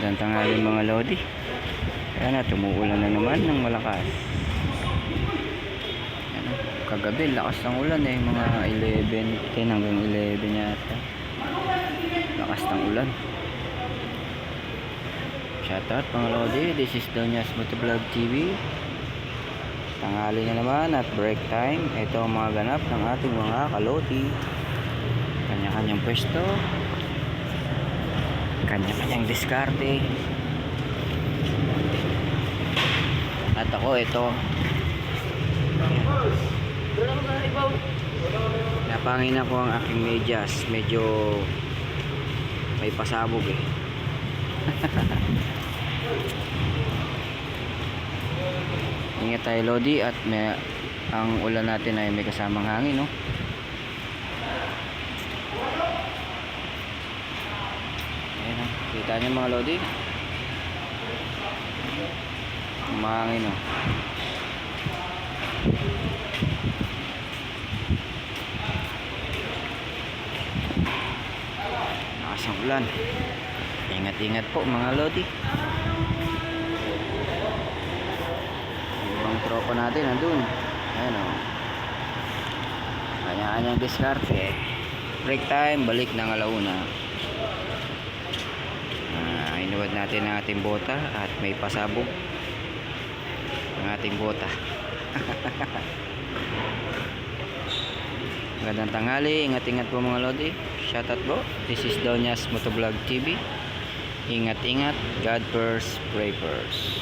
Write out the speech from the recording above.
Magandang tanghali mga lodi. Ayan na, tumuulan na naman ng malakas. Ayan, kagabi lakas ng ulan mga 10 hanggang 11 yata. Lakas ng ulan. Shoutout mga lodi, this is Donias Motovlog TV. Tanghali na naman at break time. Ito ang mga ganap ng ating mga kaloti. Kanya-kanyang pwesto, kanya-kanyang diskarte. At ako ito, napangin ako ang aking medyas. Medyo may pasabog Ingat tayo lodi, at ang ulan natin ay may kasamang hangin, no? Ayan, kita nyo mga lodi, umahangin, no? Lakas ng ulan. Ingat-ingat po mga lodi. Ibang tropa natin nandun. Ayan, o, kanya-kanyang diskarte. Break time, balik ng alauna. Inuwad natin ang ating bota at may pasabog ang ating bota. Magandang tanghali, ingat-ingat po mga lodi. Shoutout po, this is Donias Motovlog TV. Ingat-ingat, God first, pray first.